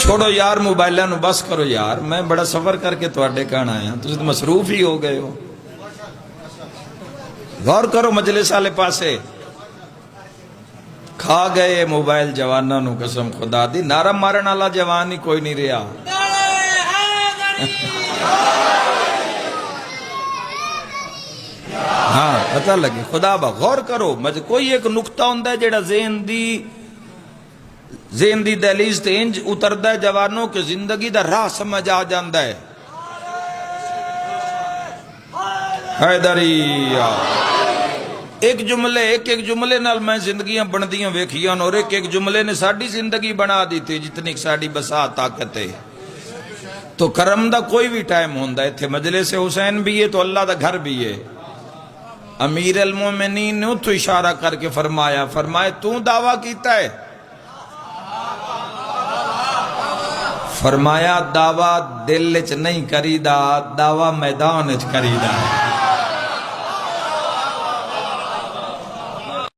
چھوڑو یار موبائلوں نو بس کرو یار، میں بڑا سفر کر کے تواڈے کہن آیا، تسی تو مصروف ہی ہو گئے ہو۔ غور کرو مجلس والے پاسے، کھا گئے موبائل جواناں نو قسم خدا دی، نعرہ مارن والا جوان ہی کوئی نہیں رہا۔ ہاں پتہ لگے خدا با غور کرو، کوئی ایک نقطہ ہوندا ہے جیڑا ذہن دی دہلیز تے انج اتردا ہے جوانوں کہ زندگی دا راہ سمجھ آ جاندا ہے۔ حیدریہ ایک جملے نال میں زندگیاں بندیاں ویکھیاں، اور ایک جملے نے ساڈی زندگی بنا دیتی جتنی ساڈی بسا طاقت ہے۔ تو کرم دا کوئی بھی ٹائم ہوندا ہے، ایتھے مجلس حسین بھی ہے تو اللہ دا گھر بھی ہے۔ امیر المومنین نے اتھو اشارہ کر کے فرمایا تو دعویٰ کیتا ہے؟ فرمایا دعویٰ دل وچ نہیں کریدا، دعویٰ میدان وچ کریدا ہے۔